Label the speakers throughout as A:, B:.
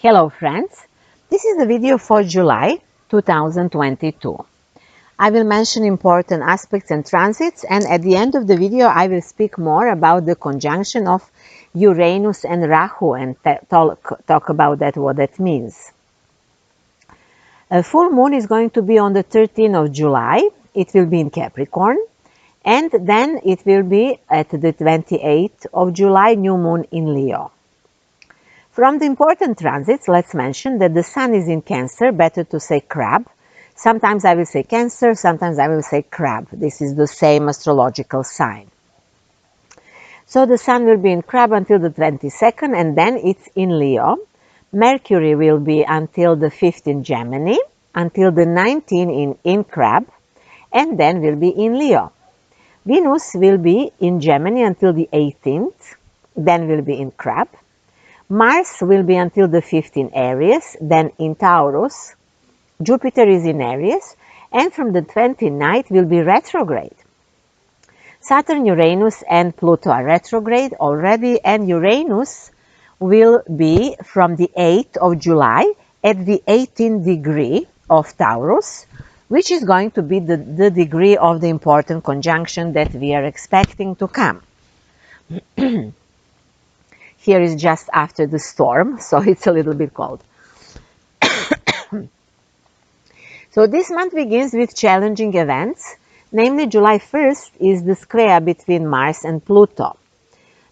A: Hello friends, this is the video for July 2022. I will mention important aspects and transits, and at the end of the video I will speak more about the conjunction of Uranus and Rahu and talk about that, what that means. A full moon is going to be on the 13th of July. It will be in Capricorn, and then it will be at the 28th of July, new moon in Leo. From the important transits, let's mention that the Sun is in Cancer, better to say Crab. Sometimes I will say Cancer, sometimes I will say Crab. This is the same astrological sign. So the Sun will be in Crab until the 22nd, and then it's in Leo. Mercury will be until the 5th in Gemini, until the 19th in Crab, and then will be in Leo. Venus will be in Gemini until the 18th, then will be in Crab. Mars will be until the 5th in Aries, then in Taurus. Jupiter is in Aries, and from the 29th will be retrograde. Saturn, Uranus, and Pluto are retrograde already, and Uranus will be from the 8th of July at the 18th degree of Taurus, which is going to be the degree of the important conjunction that we are expecting to come. Here is just after the storm, so it's a little bit cold. So this month begins with challenging events, namely July 1st is the square between Mars and Pluto.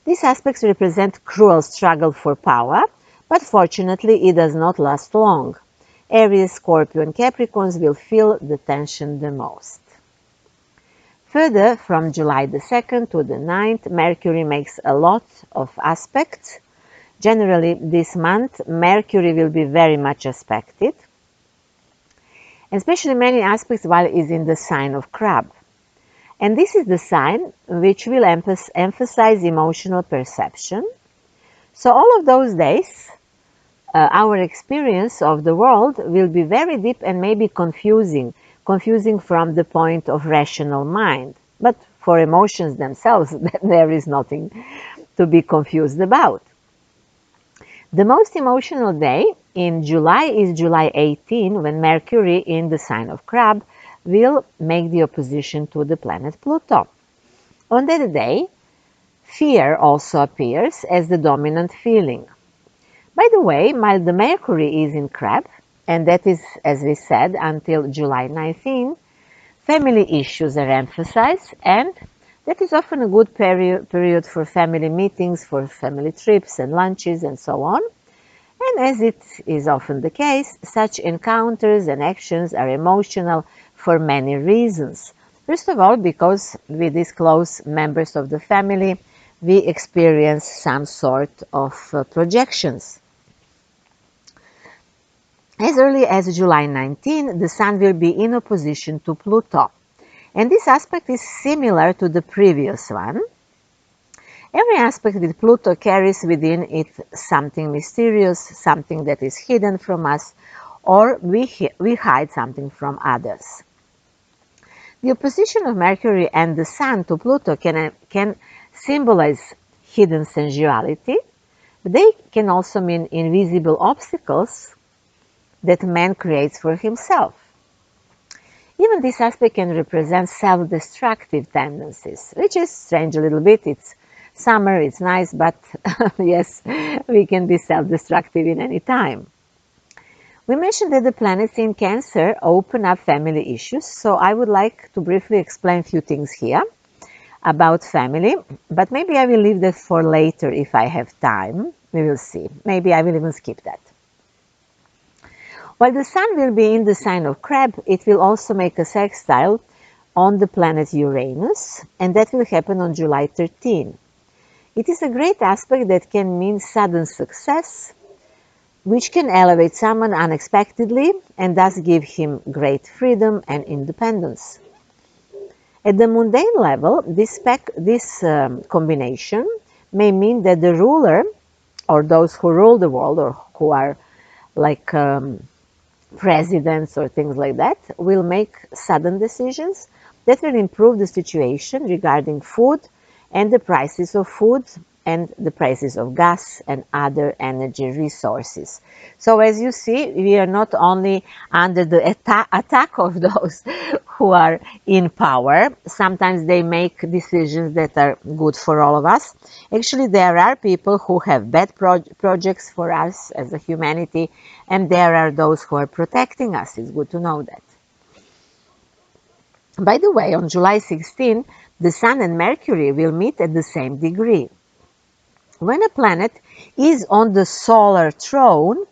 A: These aspects represent cruel struggle for power, but fortunately it does not last long. Aries, Scorpio and Capricorns will feel the tension the most. Further, from July the 2nd to the 9th, Mercury makes a lot of aspects. Generally, this month, Mercury will be very much aspected, especially many aspects while it is in the sign of Crab. And this is the sign which will emphasize emotional perception. So all of those days, our experience of the world will be very deep and maybe confusing from the point of rational mind. But for emotions themselves, there is nothing to be confused about. The most emotional day in July is July 18, when Mercury in the sign of Crab will make the opposition to the planet Pluto. On that day, fear also appears as the dominant feeling. By the way, while the Mercury is in Crab, and that is, as we said, until July 19, family issues are emphasized, and that is often a good period for family meetings, for family trips and lunches and so on. And as it is often the case, such encounters and actions are emotional for many reasons. First of all, because with these close members of the family, we experience some sort of projections. As early as July 19, the Sun will be in opposition to Pluto. And this aspect is similar to the previous one. Every aspect with Pluto carries within it something mysterious, something that is hidden from us, or we hide something from others. The opposition of Mercury and the Sun to Pluto can symbolize hidden sensuality, but they can also mean invisible obstacles that man creates for himself. Even this aspect can represent self-destructive tendencies, which is strange a little bit. It's summer, it's nice, but yes, we can be self-destructive in any time. We mentioned that the planets in Cancer open up family issues, so I would like to briefly explain a few things here about family, but maybe I will leave that for later if I have time. We will see. Maybe I will even skip that. While the Sun will be in the sign of Crab, it will also make a sextile on the planet Uranus, and that will happen on July 13. It is a great aspect that can mean sudden success, which can elevate someone unexpectedly and thus give him great freedom and independence. At the mundane level, this combination may mean that the ruler, or those who rule the world, or who are like presidents or things like that, will make sudden decisions that will improve the situation regarding food and the prices of food and the prices of gas and other energy resources. So as you see, we are not only under the attack of those who are in power. Sometimes they make decisions that are good for all of us. Actually, there are people who have bad projects for us as a humanity, and there are those who are protecting us. It's good to know that. By the way, on July 16, the Sun and Mercury will meet at the same degree. When a planet is on the solar throne,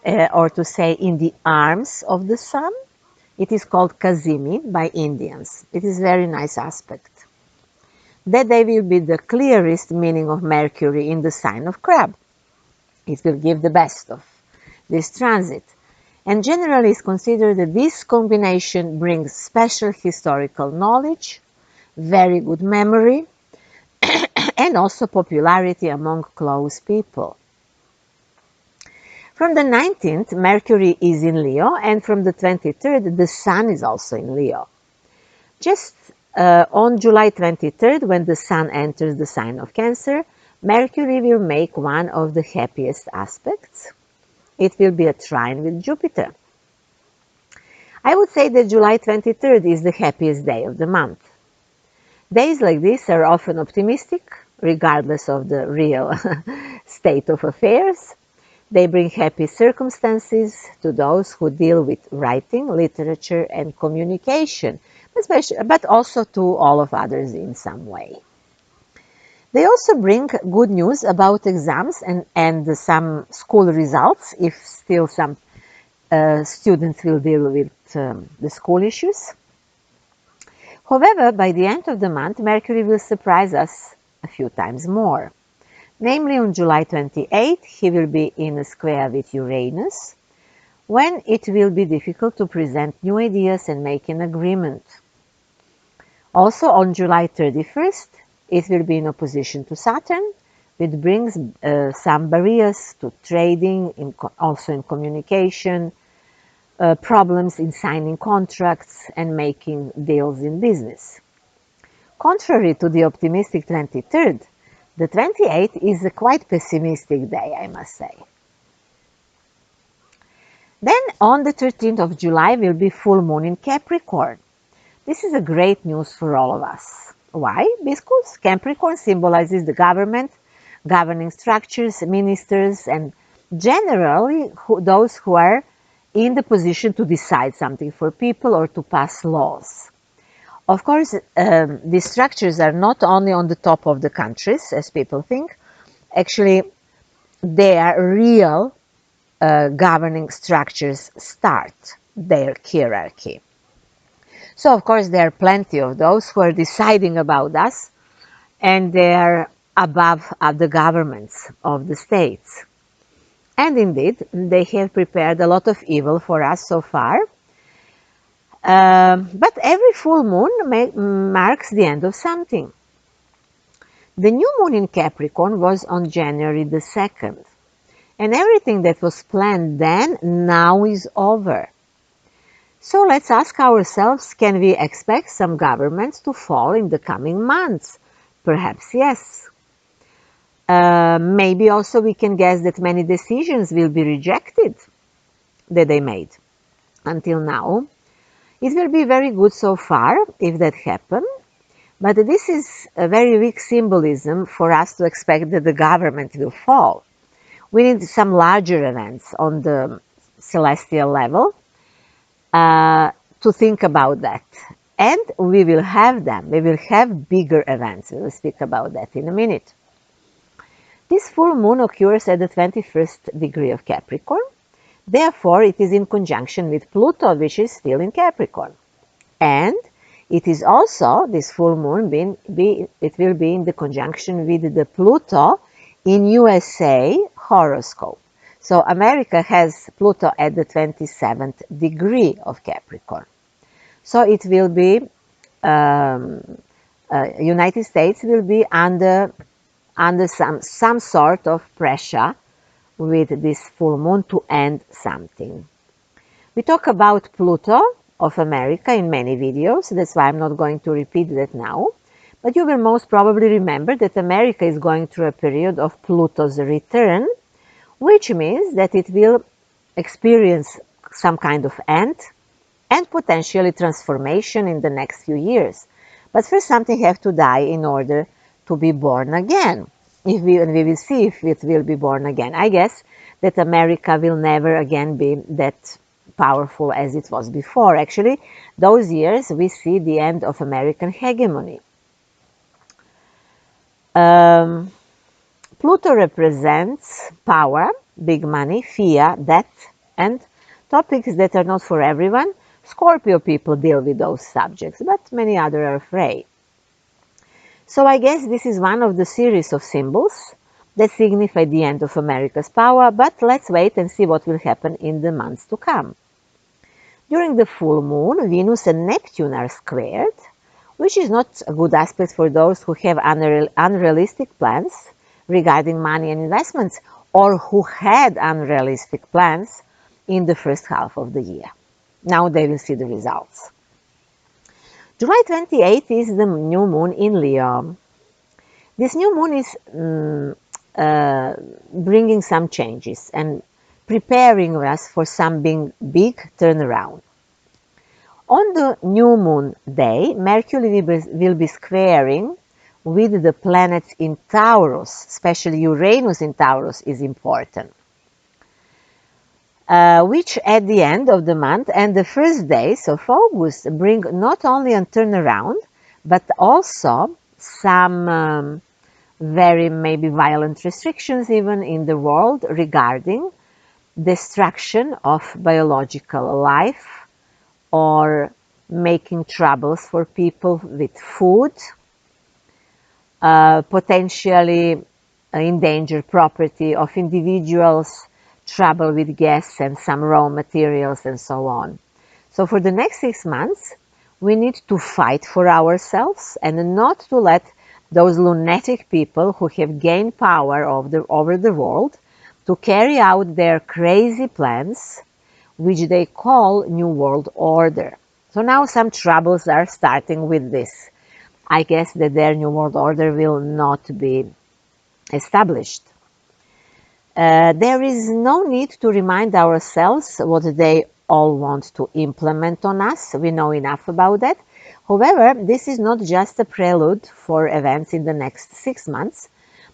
A: or to say in the arms of the Sun, it is called Kazimi by Indians. It is a very nice aspect. That day will be the clearest meaning of Mercury in the sign of Crab. It will give the best of this transit. And generally is considered that this combination brings special historical knowledge, very good memory, and also popularity among close people. From the 19th, Mercury is in Leo, and from the 23rd, the Sun is also in Leo. Just on July 23rd, when the Sun enters the sign of Cancer, Mercury will make one of the happiest aspects. It will be a trine with Jupiter. I would say that July 23rd is the happiest day of the month. Days like this are often optimistic, regardless of the real state of affairs. They bring happy circumstances to those who deal with writing, literature, and communication, but also to all of others in some way. They also bring good news about exams and some school results, if still some students will deal with the school issues. However, by the end of the month, Mercury will surprise us a few times more. Namely, on July 28, he will be in a square with Uranus, when it will be difficult to present new ideas and make an agreement. Also, on July 31st, it will be in opposition to Saturn, which brings some barriers to trading, also in communication, problems in signing contracts and making deals in business. Contrary to the optimistic 23rd, the 28th is a quite pessimistic day, I must say. Then on the 13th of July will be full moon in Capricorn. This is a great news for all of us. Why? Because Capricorn symbolizes the government, governing structures, ministers, and generally those who are in the position to decide something for people or to pass laws. Of course, these structures are not only on the top of the countries, as people think. Actually, they are real governing structures start their hierarchy. So, of course, there are plenty of those who are deciding about us, and they are above the governments of the states. And indeed, they have prepared a lot of evil for us so far. But every full moon marks the end of something. The new moon in Capricorn was on January the 2nd, and everything that was planned then now is over. So let's ask ourselves, can we expect some governments to fall in the coming months? Perhaps yes. Maybe also we can guess that many decisions will be rejected that they made until now. It will be very good so far if that happens, but this is a very weak symbolism for us to expect that the government will fall. We need some larger events on the celestial level to think about that. And we will have them. We will have bigger events. We will speak about that in a minute. This full moon occurs at the 21st degree of Capricorn. Therefore, it is in conjunction with Pluto, which is still in Capricorn. And it is also, this full moon, it will be in the conjunction with the Pluto in USA horoscope. So America has Pluto at the 27th degree of Capricorn. So it will be, United States will be under some sort of pressure with this full moon to end something. We talk about Pluto of America in many videos, that's why I'm not going to repeat that now. But you will most probably remember that America is going through a period of Pluto's return, which means that it will experience some kind of end and potentially transformation in the next few years. But first something has to die in order to be born again. And we will see if it will be born again. I guess that America will never again be that powerful as it was before. Actually, those years we see the end of American hegemony. Pluto represents power, big money, fear, death, and topics that are not for everyone. Scorpio people deal with those subjects, but many others are afraid. So I guess this is one of the series of symbols that signify the end of America's power, but let's wait and see what will happen in the months to come. During the full moon, Venus and Neptune are squared, which is not a good aspect for those who have unrealistic plans regarding money and investments, or who had unrealistic plans in the first half of the year. Now they will see the results. July 28th is the new moon in Leo. This new moon is bringing some changes and preparing us for some big turnaround. On the new moon day, Mercury will be squaring with the planets in Taurus, especially Uranus in Taurus is important, which at the end of the month and the first days of August bring not only a turnaround, but also some very maybe violent restrictions even in the world regarding destruction of biological life, or making troubles for people with food, potentially endanger property of individuals, trouble with gas and some raw materials and so on. So for the next 6 months, we need to fight for ourselves and not to let those lunatic people who have gained power over the world to carry out their crazy plans, which they call New World Order. So now some troubles are starting with this. I guess that their New World Order will not be established. There is no need to remind ourselves what they all want to implement on us. We know enough about that. However, this is not just a prelude for events in the next 6 months,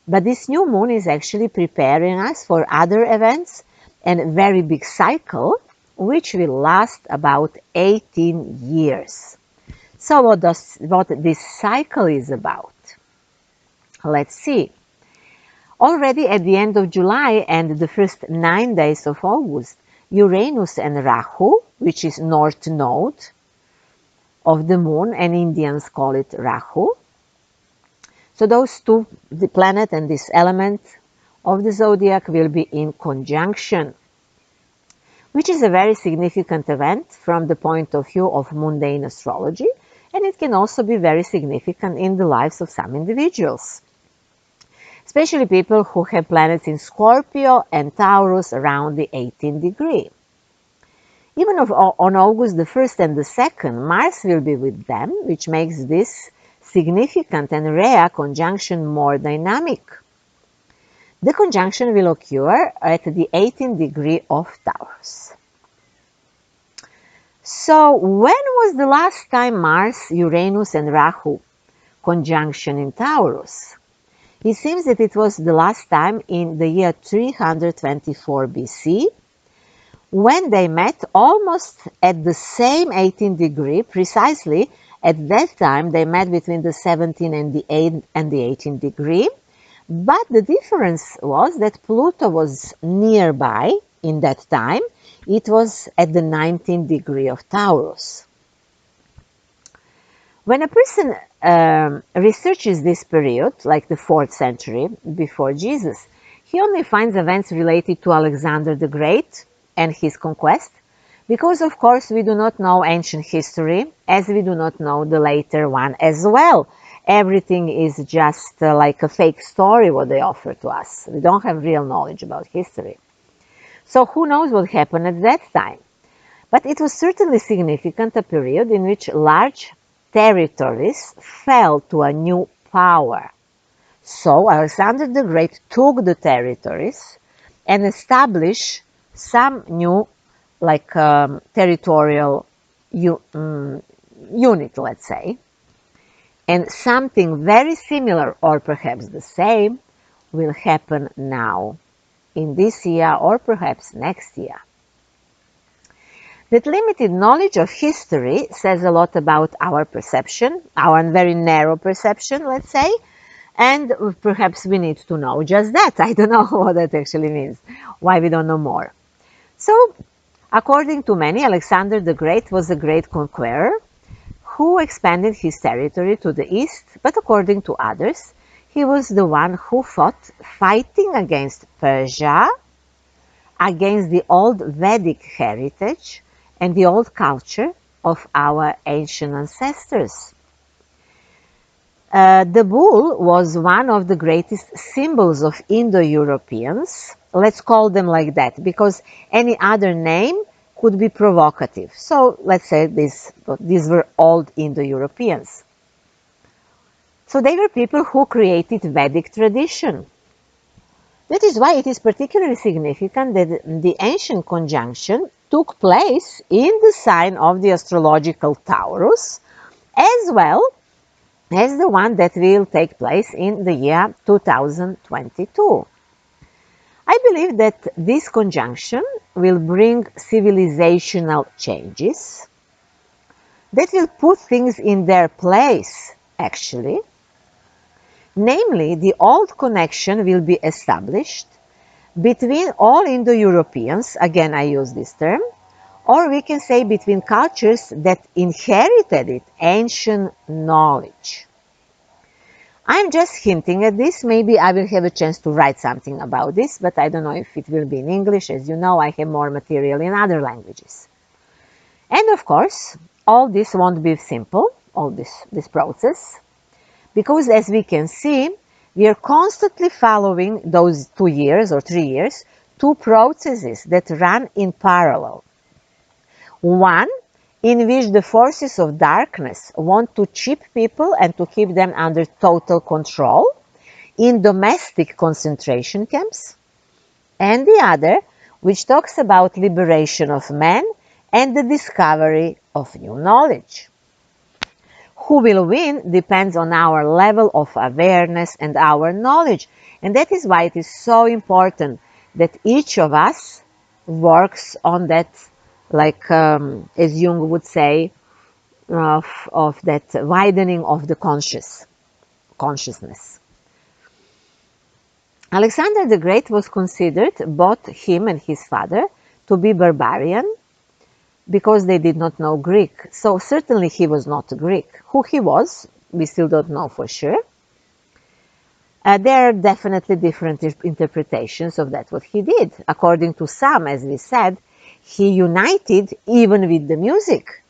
A: but this new moon is actually preparing us for other events and a very big cycle, which will last about 18 years. So what this cycle is about? Let's see. Already at the end of July and the first 9 days of August, Uranus and Rahu, which is north node of the moon, and Indians call it Rahu. So those two, the planet and this element of the zodiac, will be in conjunction, which is a very significant event from the point of view of mundane astrology, and it can also be very significant in the lives of some individuals, especially people who have planets in Scorpio and Taurus around the 18th degree. Even on August the 1st and the 2nd, Mars will be with them, which makes this significant and rare conjunction more dynamic. The conjunction will occur at the 18th degree of Taurus. So when was the last time Mars, Uranus and Rahu conjunction in Taurus? It seems that it was the last time in the year 324 BC, when they met almost at the same 18th degree. Precisely at that time they met between the 17th and the 18th degree, but the difference was that Pluto was nearby in that time. It was at the 19th degree of Taurus. When a person researches this period, like the 4th century before Jesus, he only finds events related to Alexander the Great and his conquest, because of course we do not know ancient history, as we do not know the later one as well. Everything is just like a fake story what they offer to us. We don't have real knowledge about history. So who knows what happened at that time? But it was certainly significant, a period in which large territories fell to a new power. So Alexander the Great took the territories and established some new territorial unit, let's say. And something very similar, or perhaps the same, will happen now, in this year or perhaps next year. That limited knowledge of history says a lot about our perception, our very narrow perception, let's say, and perhaps we need to know just that. I don't know what that actually means, why we don't know more. So, according to many, Alexander the Great was a great conqueror who expanded his territory to the east, but according to others, he was the one who fought fighting against Persia, against the old Vedic heritage and the old culture of our ancient ancestors. The bull was one of the greatest symbols of Indo-Europeans. Let's call them like that, because any other name could be provocative. So let's say these were old Indo-Europeans. So they were people who created Vedic tradition. That is why it is particularly significant that the ancient conjunction took place in the sign of the astrological Taurus, as well as the one that will take place in the year 2022. I believe that this conjunction will bring civilizational changes that will put things in their place, actually. Namely, the old connection will be established between all Indo-Europeans, again I use this term, or we can say between cultures that inherited ancient knowledge. I'm just hinting at this. Maybe I will have a chance to write something about this, but I don't know if it will be in English. As you know, I have more material in other languages. And of course, all this won't be simple, all this process, because as we can see, we are constantly following those 2 years or 3 years, two processes that run in parallel. One, in which the forces of darkness want to cheat people and to keep them under total control in domestic concentration camps, and the other, which talks about liberation of man and the discovery of new knowledge. Who will win depends on our level of awareness and our knowledge, and that is why it is so important that each of us works on that, as Jung would say, of that widening of the consciousness. Alexander the Great was considered, both him and his father, to be barbarian because they did not know Greek. So certainly he was not Greek. Who he was, we still don't know for sure. There are definitely different interpretations of that, what he did. According to some, as we said, he united even with the music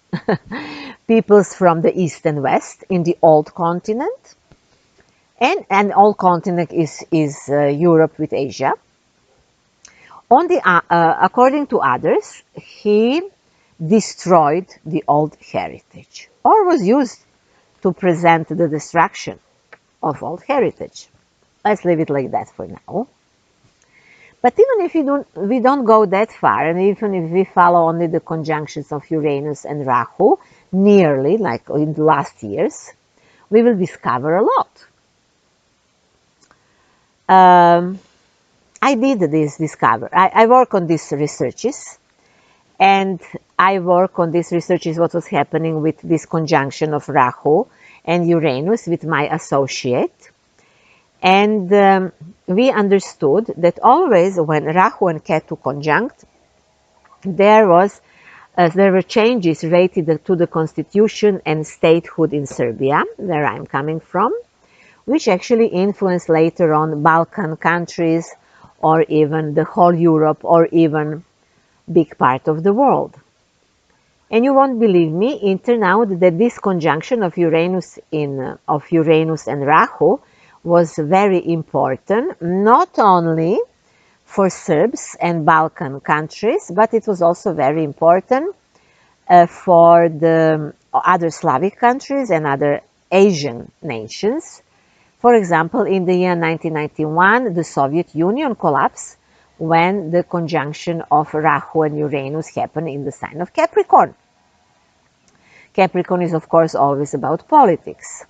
A: peoples from the east and west in the old continent. And old continent is Europe with Asia. According to others, he destroyed the old heritage, or was used to present the destruction of old heritage. Let's leave it like that for now. But even if we don't go that far, and even if we follow only the conjunctions of Uranus and Rahu, nearly like in the last years, we will discover a lot. I did this discover. I work on these researches, and I work on these researches what was happening with this conjunction of Rahu and Uranus with my associate. And we understood that always when Rahu and Ketu conjunct, there were changes related to the constitution and statehood in Serbia, where I'm coming from, which actually influenced later on Balkan countries, or even the whole Europe, or even big part of the world. And you won't believe me, it turned out that this conjunction of Uranus and Rahu was very important, not only for Serbs and Balkan countries, but it was also very important for the other Slavic countries and other Asian nations. For example, in the year 1991, the Soviet Union collapsed when the conjunction of Rahu and Uranus happened in the sign of Capricorn. Capricorn is, of course, always about politics.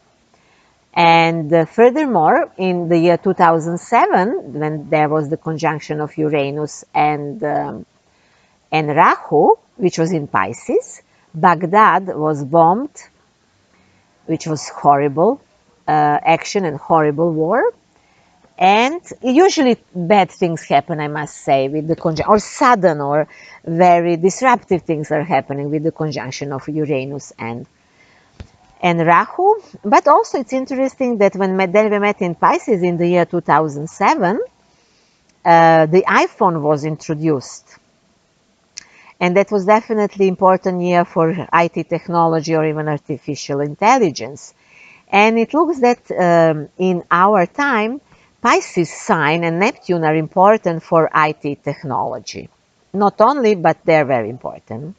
A: And furthermore, in the year 2007, when there was the conjunction of Uranus and Rahu, which was in Pisces, Baghdad was bombed, which was horrible action and horrible war. And usually bad things happen, I must say, with the conjunction, or sudden or very disruptive things are happening with the conjunction of Uranus and Rahu. But also it's interesting that when we met in Pisces in the year 2007, the iPhone was introduced. And that was definitely important year for IT technology or even artificial intelligence. And it looks that in our time, Pisces sign and Neptune are important for IT technology. Not only, but they're very important.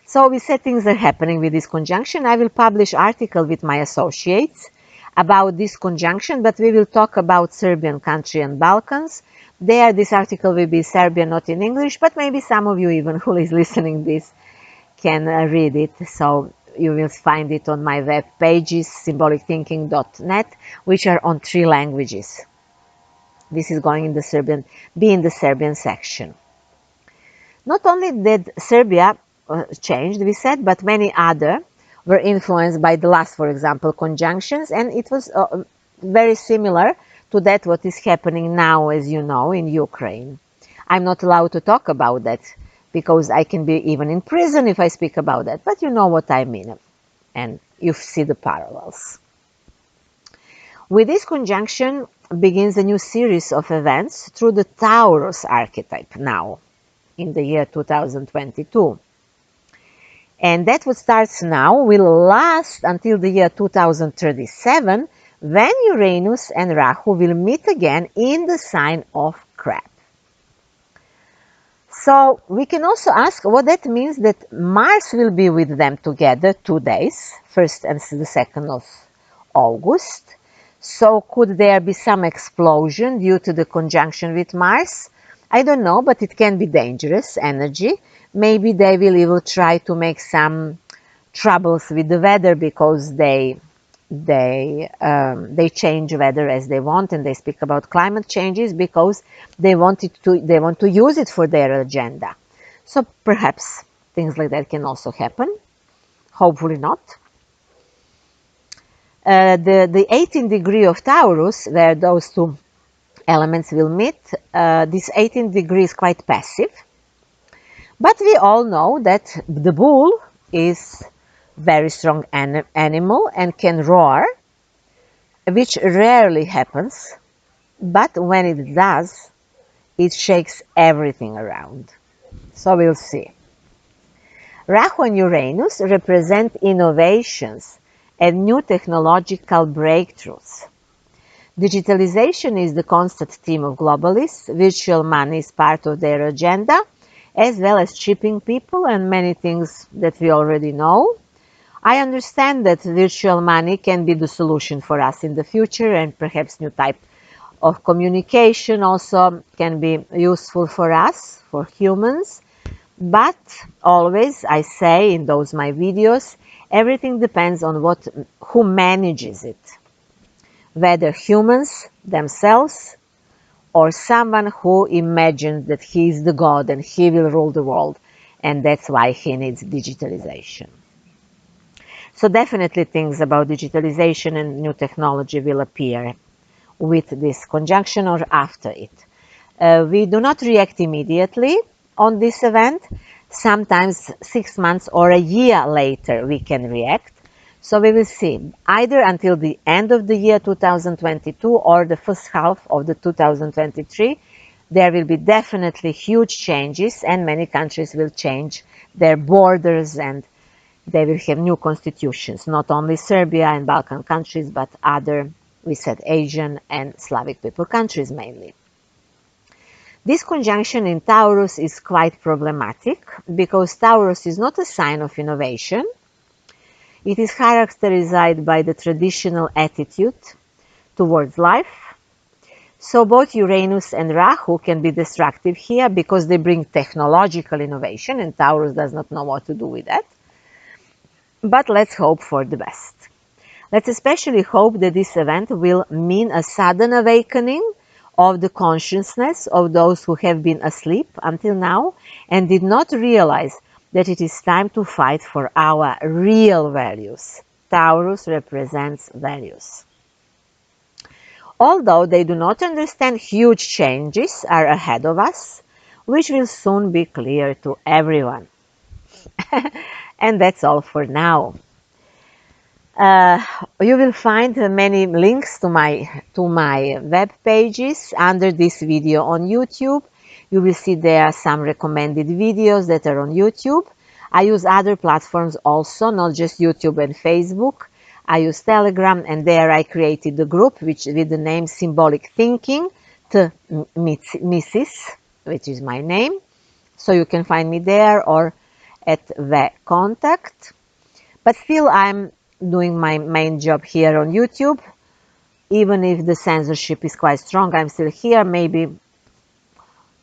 A: So we said things are happening with this conjunction. I will publish article with my associates about this conjunction, but we will talk about Serbian country and Balkans. There, this article will be Serbian, not in English, but maybe some of you even who is listening this can read it. So you will find it on my web pages, symbolicthinking.net, which are on 3 languages. This is going in the Serbian section. Not only did Serbia changed, we said, but many other were influenced by the last, for example, conjunctions, and it was very similar to that what is happening now, as you know, in Ukraine. I'm not allowed to talk about that because I can be even in prison if I speak about that, but you know what I mean, and you see the parallels. With this conjunction begins a new series of events through the Taurus archetype now, in the year 2022. And that what starts now will last until the year 2037, when Uranus and Rahu will meet again in the sign of Crab. So we can also ask what that means, that Mars will be with them together 2 days, 1st and the 2nd of August. So could there be some explosion due to the conjunction with Mars? I don't know, but it can be dangerous energy. Maybe they will even try to make some troubles with the weather because they change weather as they want, and they speak about climate changes because they want to use it for their agenda. So perhaps things like that can also happen. Hopefully not. The 18th degree of Taurus, where those 2 elements will meet, this 18th degree is quite passive. But we all know that the bull is very strong animal and can roar, which rarely happens, but when it does, it shakes everything around. So we'll see. Rahu and Uranus represent innovations and new technological breakthroughs. Digitalization is the constant theme of globalists. Virtual money is part of their agenda, as well as chipping people and many things that we already know. I understand that virtual money can be the solution for us in the future, and perhaps new type of communication also can be useful for us, for humans. But always, I say in those my videos, everything depends on who manages it. Whether humans themselves or someone who imagines that he is the God and he will rule the world, and that's why he needs digitalization. So definitely things about digitalization and new technology will appear with this conjunction or after it. We do not react immediately on this event. Sometimes 6 months or a year later we can react. So we will see either until the end of the year 2022 or the first half of the 2023. There will be definitely huge changes, and many countries will change their borders and they will have new constitutions, not only Serbia and Balkan countries, but other, we said, Asian and Slavic people countries mainly. This conjunction in Taurus is quite problematic because Taurus is not a sign of innovation. It is characterized by the traditional attitude towards life. So both Uranus and Rahu can be destructive here because they bring technological innovation, and Taurus does not know what to do with that. But let's hope for the best. Let's especially hope that this event will mean a sudden awakening of the consciousness of those who have been asleep until now and did not realize that it is time to fight for our real values. Taurus represents values. Although they do not understand, huge changes are ahead of us, which will soon be clear to everyone. And that's all for now. You will find many links to my web pages under this video on YouTube. You will see there some recommended videos that are on YouTube. I use other platforms also, not just YouTube and Facebook. I use Telegram, and there I created the group with the name Symbolic Thinking to Mrs., which is my name. So you can find me there or at the contact. But still, I'm doing my main job here on YouTube. Even if the censorship is quite strong, I'm still here. Maybe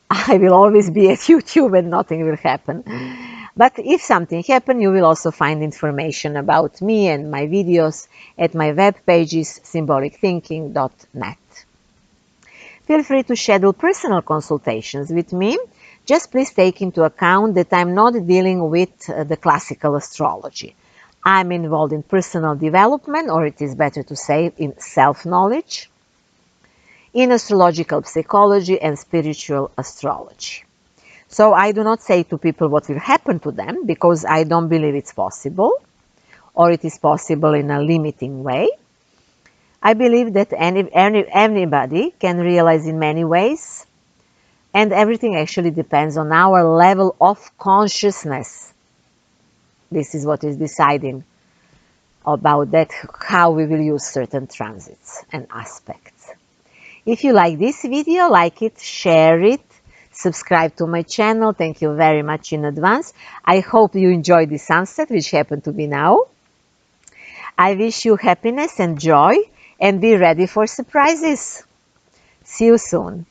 A: I will always be at YouTube and nothing will happen. But if something happens, you will also find information about me and my videos at my web pages, symbolicthinking.net. Feel free to schedule personal consultations with me. Just please take into account that I'm not dealing with the classical astrology. I'm involved in personal development, or it is better to say in self-knowledge, in astrological psychology and spiritual astrology. So I do not say to people what will happen to them because I don't believe it's possible, or it is possible in a limiting way. I believe that anybody can realize in many ways, and everything actually depends on our level of consciousness. This is what is deciding about that, how we will use certain transits and aspects. If you like this video, like it, share it, subscribe to my channel. Thank you very much in advance. I hope you enjoyed the sunset, which happened to be now. I wish you happiness and joy, and be ready for surprises. See you soon.